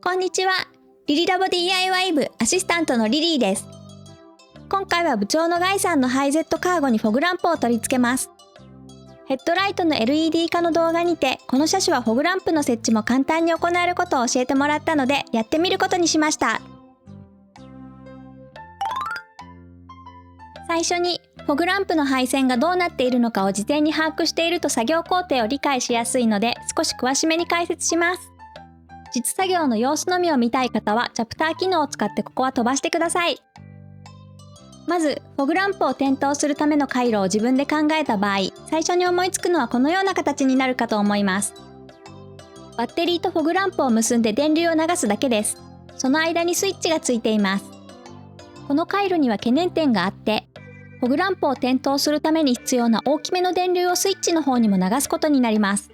こんにちは。リリラボ DIY 部アシスタントのリリーです。今回は部長のガイさんのハイゼットカーゴにフォグランプを取り付けます。ヘッドライトの LED 化の動画にて、この車種はフォグランプの設置も簡単に行えることを教えてもらったので、やってみることにしました。最初に、フォグランプの配線がどうなっているのかを事前に把握していると作業工程を理解しやすいので、少し詳しめに解説します。実作業の様子のみを見たい方は、チャプター機能を使ってここは飛ばしてください。まず、フォグランプを点灯するための回路を自分で考えた場合、最初に思いつくのはこのような形になるかと思います。バッテリーとフォグランプを結んで電流を流すだけです。その間にスイッチがついています。この回路には懸念点があって、フォグランプを点灯するために必要な大きめの電流をスイッチの方にも流すことになります。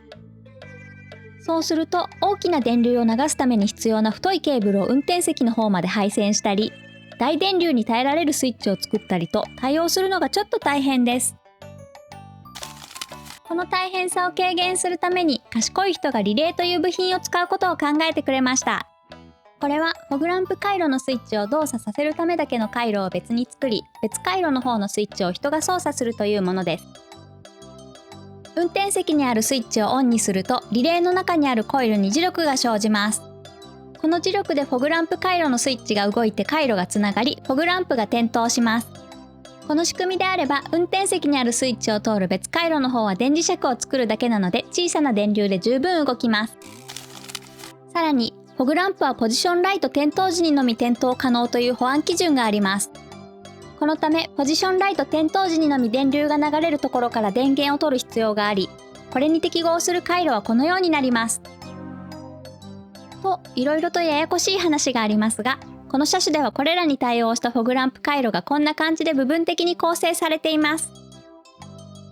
そうすると、大きな電流を流すために必要な太いケーブルを運転席の方まで配線したり、大電流に耐えられるスイッチを作ったりと対応するのがちょっと大変です。この大変さを軽減するために、賢い人がリレーという部品を使うことを考えてくれました。これはフォグランプ回路のスイッチを動作させるためだけの回路を別に作り、別回路の方のスイッチを人が操作するというものです。運転席にあるスイッチをオンにすると、リレーの中にあるコイルに磁力が生じます。この磁力でフォグランプ回路のスイッチが動いて回路がつながり、フォグランプが点灯します。この仕組みであれば、運転席にあるスイッチを通る別回路の方は電磁石を作るだけなので、小さな電流で十分動きます。さらに、フォグランプはポジションライト点灯時にのみ点灯可能という保安基準があります。このため、ポジションライト点灯時にのみ電流が流れるところから電源を取る必要があり、これに適合する回路はこのようになります。と、いろいろとややこしい話がありますが、この車種ではこれらに対応したフォグランプ回路がこんな感じで部分的に構成されています。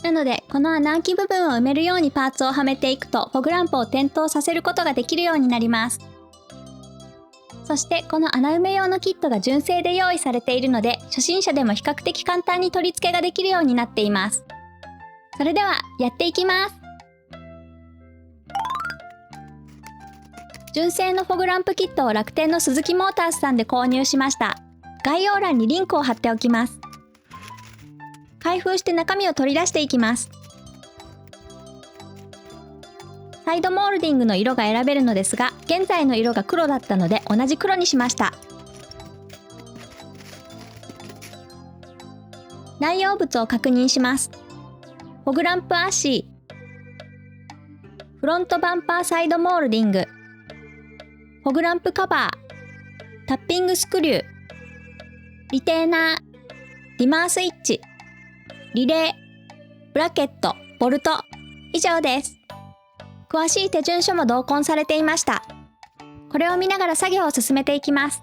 なので、この穴あき部分を埋めるようにパーツをはめていくと、フォグランプを点灯させることができるようになります。そしてこの穴埋め用のキットが純正で用意されているので、初心者でも比較的簡単に取り付けができるようになっています。それではやっていきます。純正のフォグランプキットを楽天のスズキモータースさんで購入しました。概要欄にリンクを貼っておきます。開封して中身を取り出していきます。サイドモールディングの色が選べるのですが、現在の色が黒だったので同じ黒にしました。内容物を確認します。フォグランプアッシー、フロントバンパーサイドモールディング、フォグランプカバー、タッピングスクリュー、リテーナー、ディマースイッチ、リレー、ブラケット、ボルト、以上です。詳しい手順書も同梱されていました。これを見ながら作業を進めていきます。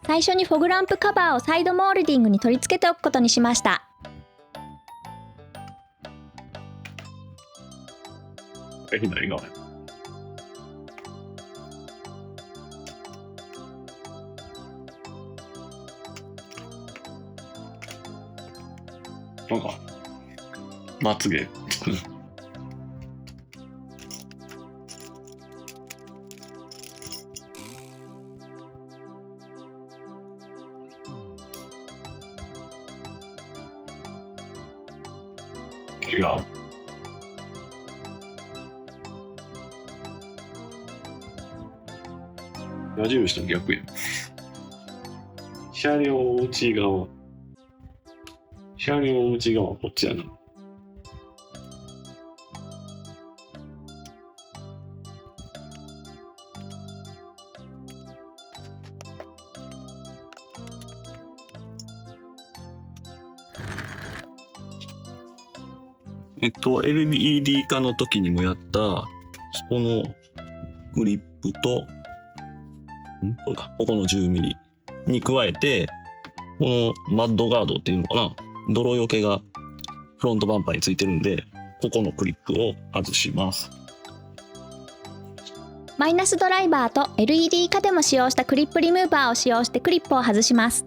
最初にフォグランプカバーをサイドモールディングに取り付けておくことにしました。哪一个？なんかまつげ違う。矢印と逆や。車両内側。車両内側こっちやな。LED 化の時にもやった、このグリップと、これか、ここの10ミリに加えて、このマッドガードっていうのかな、泥よけがフロントバンパーについてるんで、ここのクリップを外します。マイナスドライバーと LED 化でも使用したクリップリムーバーを使用してクリップを外します。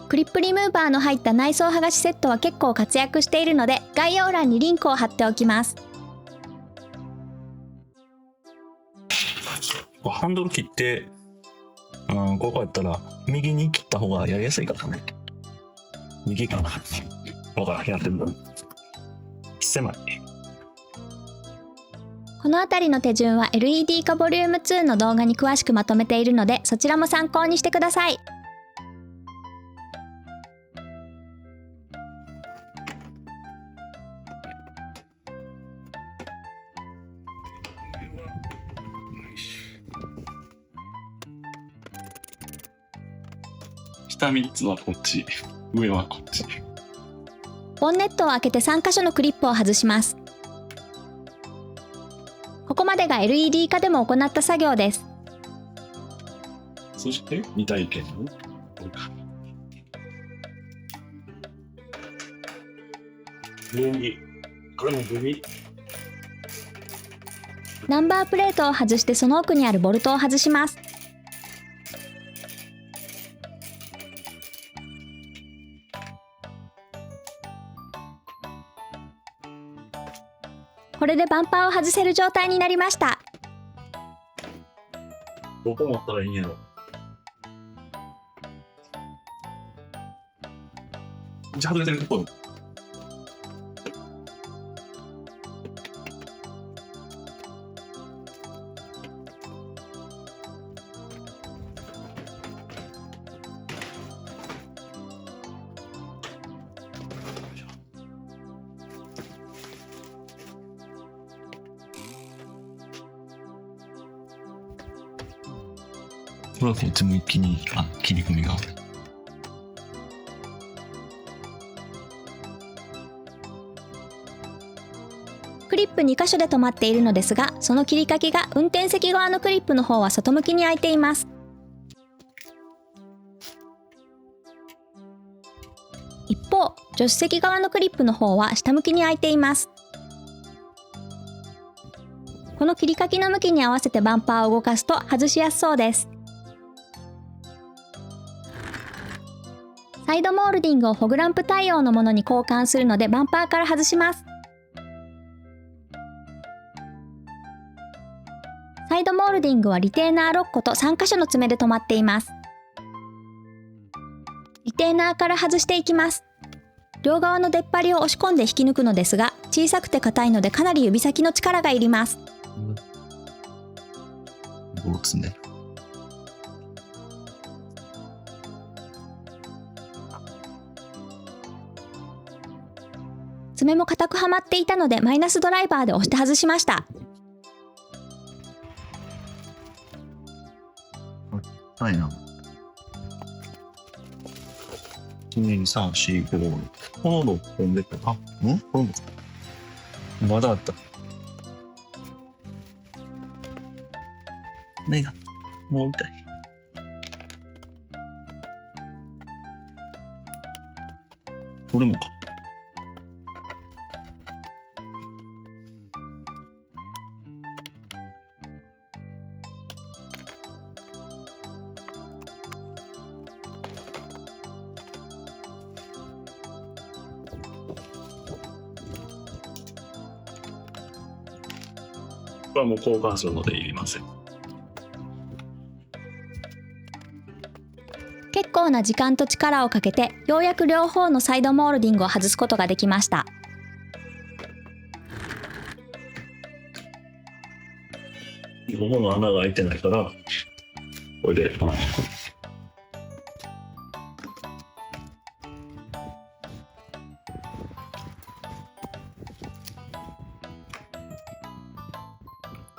クリップリムーバーの入った内装剥がしセットは結構活躍しているので、概要欄にリンクを貼っておきます。ハンドル切って、ここやったら右に切った方がやりやすいからね。右かな。わからん、やってみる。狭い。このあたりの手順は LED 化ボリューム2の動画に詳しくまとめているので、そちらも参考にしてください。下3つはこっち、上はこっち。ボンネットを開けて3箇所のクリップを外します。ここまでが LED 化でも行った作業です。そして2体験のこれか。右、これも右。ナンバープレートを外してその奥にあるボルトを外します。これでバンパーを外せる状態になりました。どこ持ったらいいんやろ。じゃあ外れてるとこ。これはこっちも一気に切り込みが。クリップ2箇所で止まっているのですが、その切り欠きが運転席側のクリップの方は外向きに開いています。一方、助手席側のクリップの方は下向きに開いています。この切り欠きの向きに合わせてバンパーを動かすと外しやすそうです。サイドモールディングをフォグランプ対応のものに交換するのでバンパーから外します。サイドモールディングはリテーナー6個と3箇所の爪で止まっています。リテーナーから外していきます。両側の出っ張りを押し込んで引き抜くのですが、小さくて硬いのでかなり指先の力がいります。爪も固くはまっていたのでマイナスドライバーで押して外しました。はいな。1、2、3、4、5。この6本で、このまだあった。ねが、もうみたい。これもか。これはもう交換するのでいりません。結構な時間と力をかけてようやく両方のサイドモールディングを外すことができました。ここの穴が開いてないから、これで。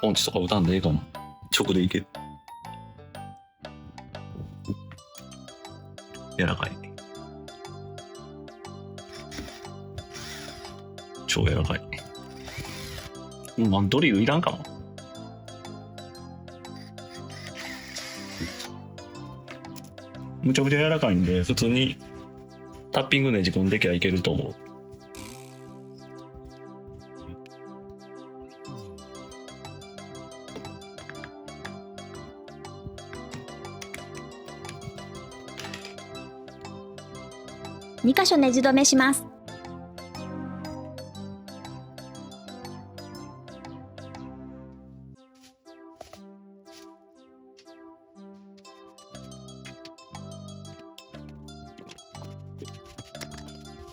音痴とか歌んでええかも。直でいける。柔らかい。超柔らかい。ドリルいらんかも。むちゃくちゃ柔らかいんで、普通にタッピングねじ込んできゃいけると思う。2箇所ネジ止めします。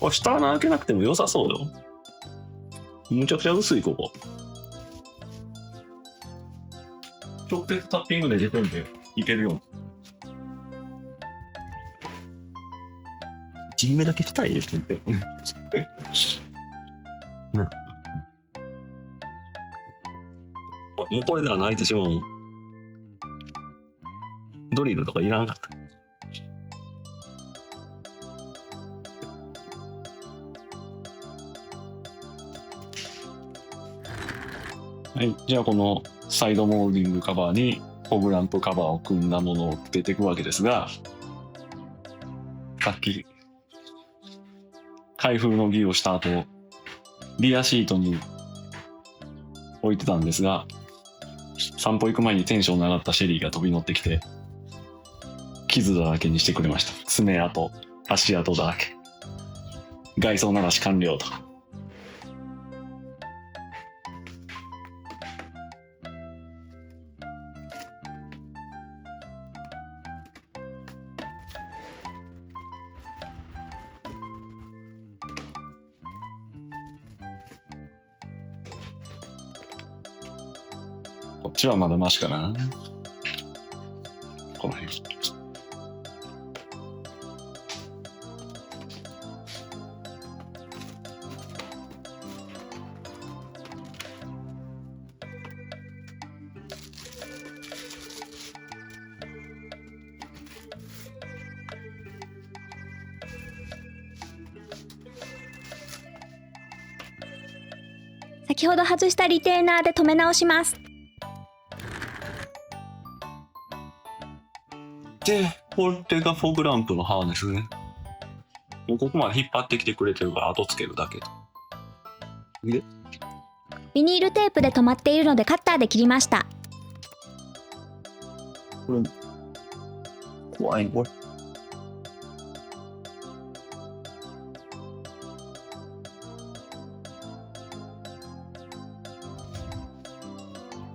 これ下穴開けなくても良さそうよ。むちゃくちゃ薄いここ。直接タッピングで出てるんでいけるように。1ミ目だけしたいですって。もうこれでは泣いてしまう。ドリルとかいらんかった。はい、じゃあこのサイドモールディングカバーにフォグランプカバーを組んだものをつけていくわけですが、さっき開封の儀をした後、リアシートに置いてたんですが、散歩行く前にテンションの上がったシェリーが飛び乗ってきて、傷だらけにしてくれました。爪痕、足跡だらけ。外装ならし完了と。こっちはまだマシかな。この辺。先ほど外したリテーナーで留め直します。で、これがフォグランプのハーネスね。もうここまで引っ張ってきてくれてるから後つけるだけ。で、ビニールテープで留まっているのでカッターで切りました。これ、怖いね、これ。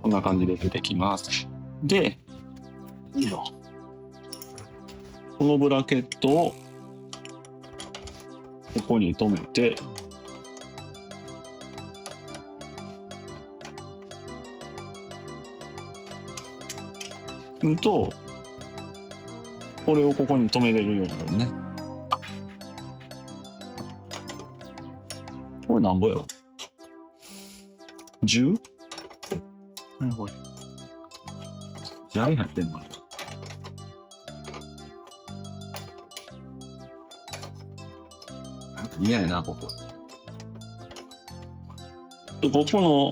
こんな感じで出てきます。で、いいの。このブラケットをここに留めて、これをここに留めれるようになるね。これなんぼやろ 10？ 何これ。砂利入ってんのかな。嫌やな、ここ。ここの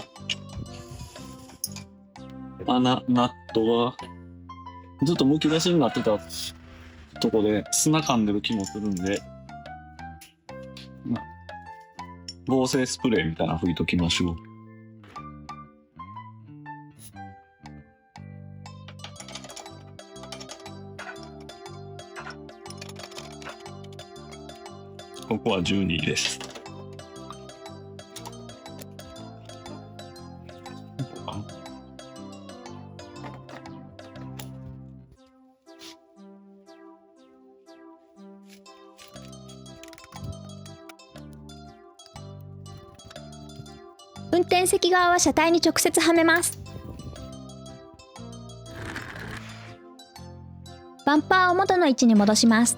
ナットがずっとむき出しになってたとこで砂噛んでる気もするんで、合成スプレーみたいなの吹いときましょう。ここは12です。運転席側は車体に直接はめます。バンパーを元の位置に戻します。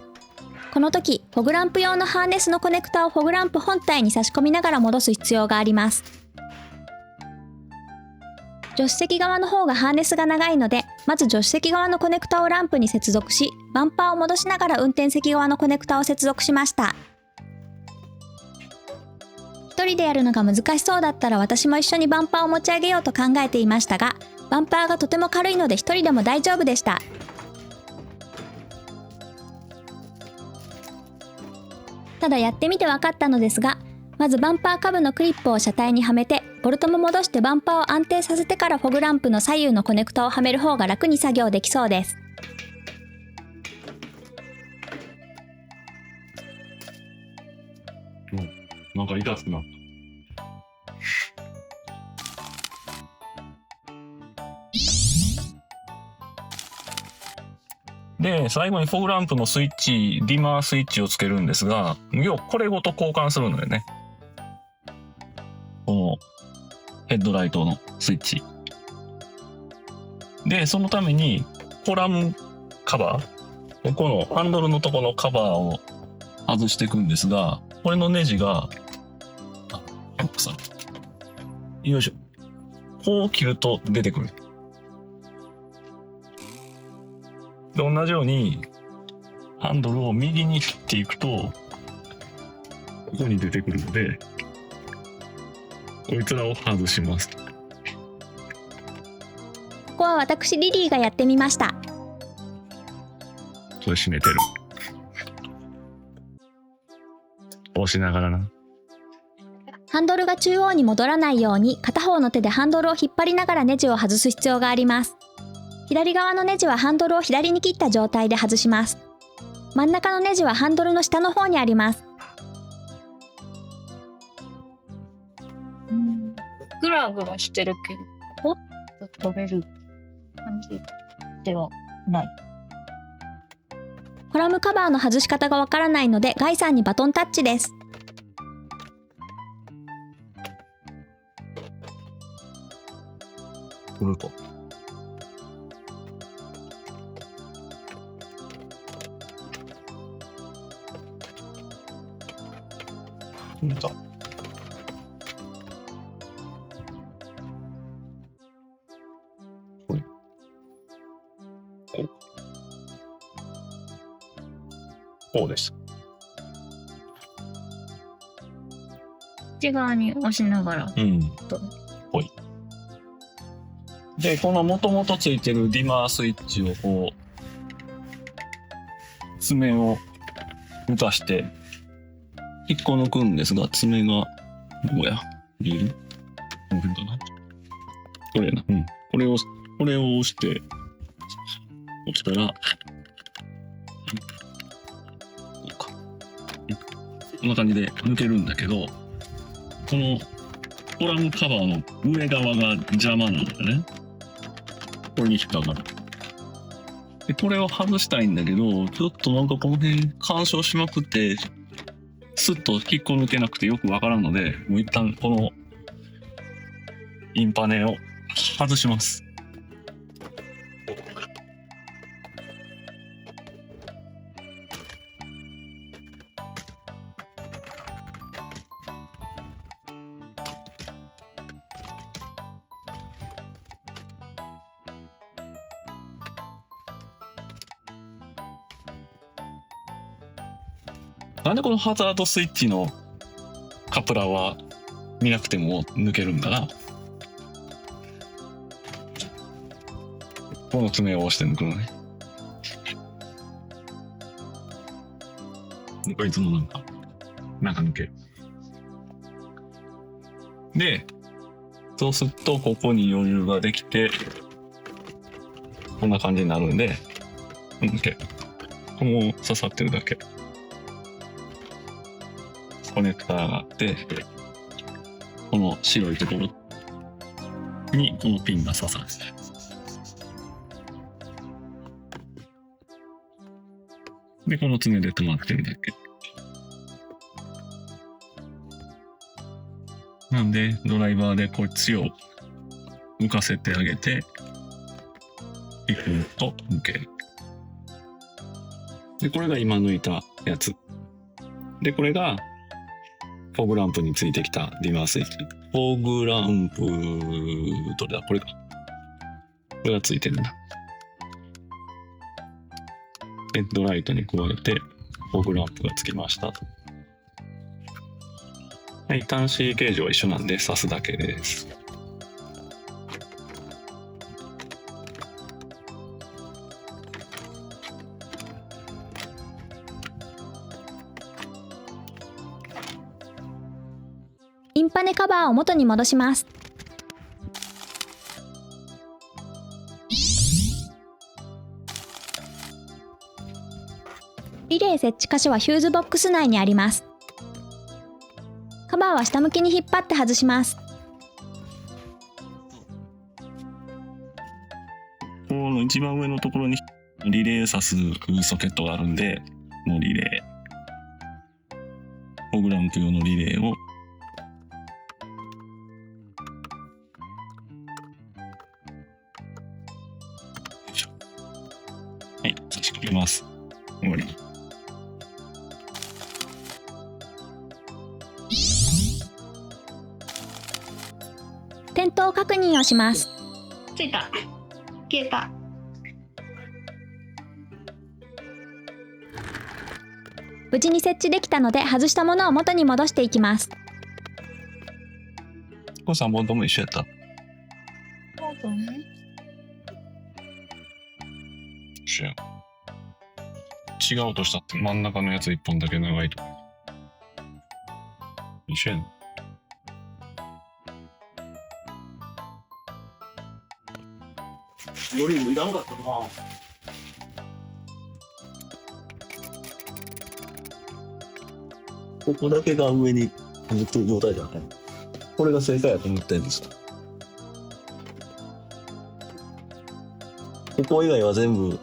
この時、フォグランプ用のハーネスのコネクタをフォグランプ本体に差し込みながら戻す必要があります。助手席側の方がハーネスが長いので、まず助手席側のコネクタをランプに接続し、バンパーを戻しながら運転席側のコネクタを接続しました。一人でやるのが難しそうだったら私も一緒にバンパーを持ち上げようと考えていましたが、バンパーがとても軽いので一人でも大丈夫でした。ただやってみて分かったのですが、まずバンパー下部のクリップを車体にはめて、ボルトも戻してバンパーを安定させてからフォグランプの左右のコネクタをはめる方が楽に作業できそうです。なんか痛くなった。で、最後にフォグランプのスイッチ、ディマースイッチをつけるんですが、要はこれごと交換するのよね。このヘッドライトのスイッチ。で、そのためにコラムカバー、このハンドルのところのカバーを外していくんですが、これのネジが、よいしょ。こう切ると出てくる。で、同じようにハンドルを右に切っていくとここに出てくるので、こいつらを外します。ここは私リリーがやってみました。これ閉めてる。押しながらな。ハンドルが中央に戻らないように片方の手でハンドルを引っ張りながらネジを外す必要があります。左側のネジはハンドルを左に切った状態で外します。真ん中のネジはハンドルの下の方にあります。グラグラしてるけど、ポッと飛べる感じではない。コラムカバーの外し方がわからないのでガイさんにバトンタッチです。くると。見た。これ。こうです。内側に押しながら。ほい。で、このもともとついてるディマースイッチをこう、爪を浮かして引っこ抜くんですが、爪が、どこや見える？この辺かな？これやな。これを押して、落ちたら、こんな感じで抜けるんだけど、このコラムカバーの上側が邪魔なんだよね。これに引っかかる。で、これを外したいんだけど、ちょっとなんかこの辺干渉しまくって、スッと引っこ抜けなくてよくわからんので、もう一旦このインパネを外します。なんでこのハザードスイッチのカプラーは見なくても抜けるんだな。この爪を押して抜くのね。こいつもなんか抜ける。で、そうするとここに余裕ができて、こんな感じになるんで、抜ける。この刺さってるだけ。コネクターがあって、この白いところにこのピンが刺さる。で、この爪で止まってるだけ。なんで、ドライバーでこっちを浮かせてあげて、ピクンと抜ける。で、これが今抜いたやつ。で、これが、フォグランプについてきたディマースイッチ。フォグランプ、どれだ？これか。これがついてるんだ。ヘッドライトに加えて、フォグランプがつきましたと。はい、端子形状は一緒なんで挿すだけです。インパネカバーを元に戻します。リレー設置箇所はヒューズボックス内にあります。カバーは下向きに引っ張って外します。この一番上のところにリレー挿すソケットがあるんで、このリレー。フォグランプ用のリレーを、よいしょ。はい、差し込みます。終わり。点灯確認をします。ついた。消えた。無事に設置できたので外したものを元に戻していきます。これ3本とも一緒やった。多分ね。一緒や。違うとしたって真ん中のやつ1本だけ長いと。一緒やん。よりいらんかったな。ここだけが上に乗ってる状態じゃない。これが正解やと思ってるんですよ。ここ以外は全部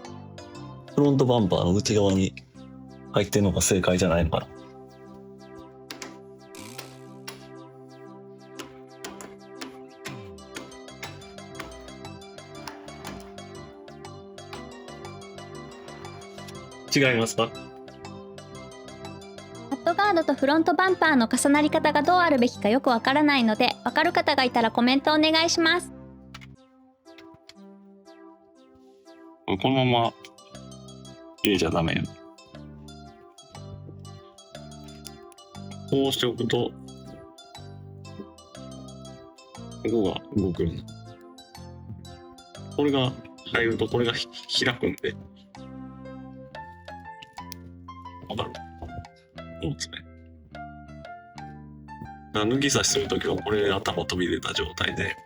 フロントバンパーの内側に入ってるのが正解じゃないのかな。違いますか？マットガードとフロントバンパーの重なり方がどうあるべきかよくわからないので、わかる方がいたらコメントお願いします。このまま入れちゃダメよ。こうしておくと、ここが動くような。これが入るとこれが開くんで。わかる？そうですね。抜き差しするときはこれ頭飛び出た状態で、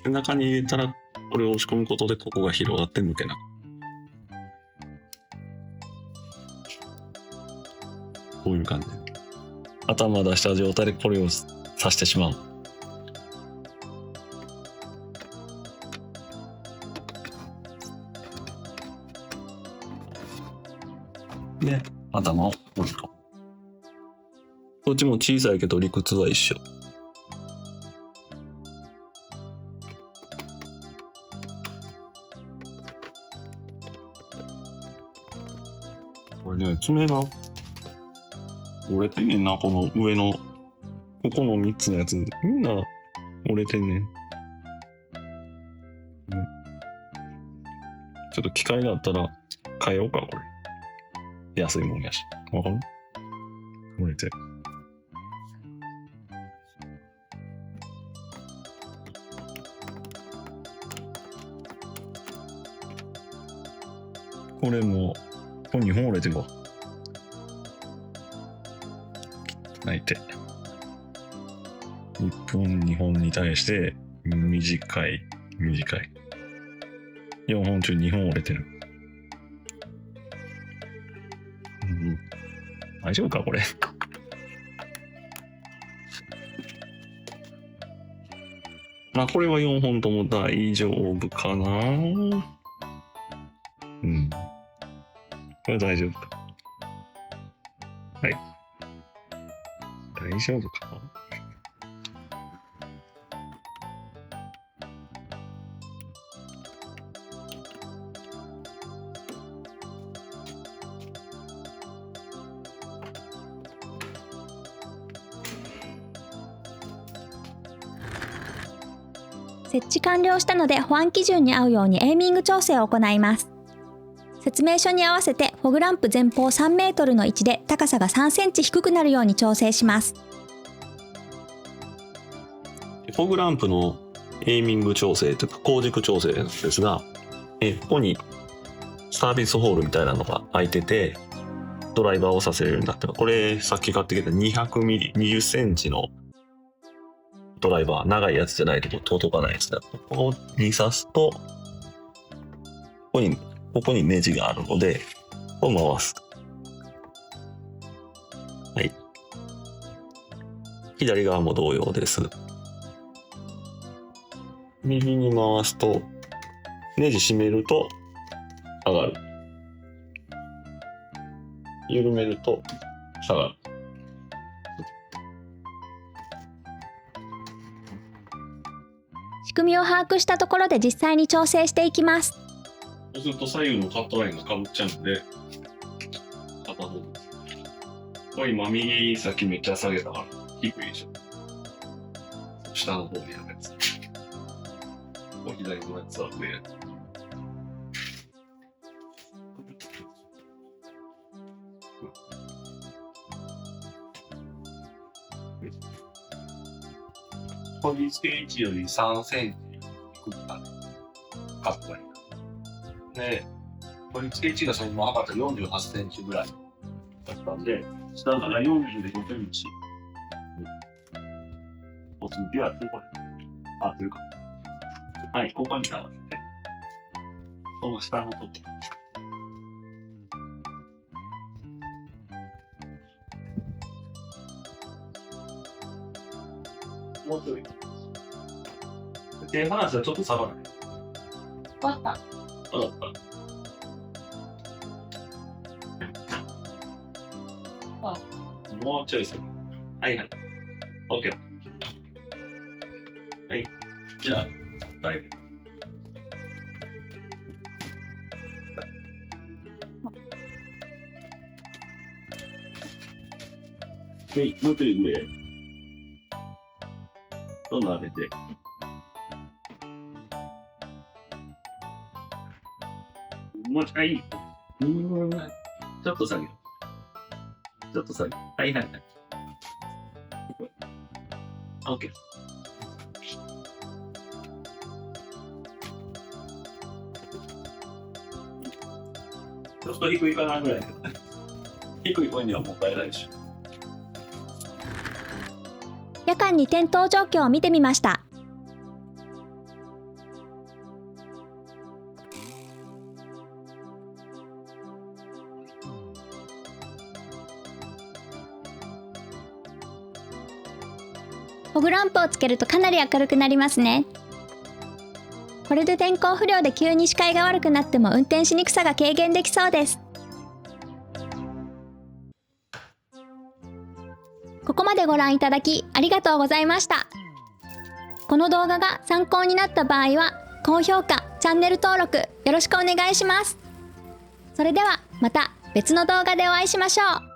背中に入れたらこれを押し込むことでここが広がって抜けない。こういう感じ。頭出した状態でこれを刺してしまう。で、頭を折ると。こっちも小さいけど理屈は一緒。これね、爪が折れてんねんな、この上の、ここの3つのやつ、みんな折れてんねん。ちょっと機会があったら変えようか、これ。安いもんやし。わかる？折れてる。これも、これ2本折れてるわ。泣いて。1本2本に対して短い。4本中2本折れてる。大丈夫かこれ。まあこれは4本とも大丈夫かな。うん。これ大丈夫か。はい。大丈夫かな。設置完了したので保安基準に合うようにエーミング調整を行います。説明書に合わせてフォグランプ前方3メートルの位置で高さが3センチ低くなるように調整します。フォグランプのエイミング調整というか光軸調整なんですが、ここにサービスホールみたいなのが開いてて、ドライバーをさせるようになってる。これさっき買ってきた200ミリ、20センチのドライバー、長いやつじゃないと届かないですね。ここに刺すと、ここにネジがあるので、ここを回す。はい。左側も同様です。右に回すと、ネジ締めると、上がる。緩めると下がる。仕組みを把握したところで実際に調整していきます。そうすると左右のカットラインがかぶっちゃうんで、片方。これ今右先めっちゃ下げたから低いでしょ。下の方にあるやつ。これ左のやつは上やつ。取り付け位置より3センチ低くなる。カットラインが。で、取り付け位置がそのまま測ったら48センチぐらいだったんで、下から40で5センチ。おつぎはこれ。あ、というか。はい、ここに合わせて。この下のとこ。もうちょい。手離したらちょっと下がる。わかっ上がった。もうちょいする。はいはい。OK。はい。じゃあ、だいぶ。はい、もうちょい上。どんどん上げて。もう一回。ちょっと下げる。ちょっと下げる。はいはいはい。OK。ちょっと低いかなぐらい。低い声にはもったいないでしょ。夜間に点灯状況を見てみました。フォグランプをつけるとかなり明るくなりますね。これで天候不良で急に視界が悪くなっても運転しにくさが軽減できそうです。ここまでご覧いただきありがとうございました。この動画が参考になった場合は高評価、チャンネル登録よろしくお願いします。それではまた別の動画でお会いしましょう。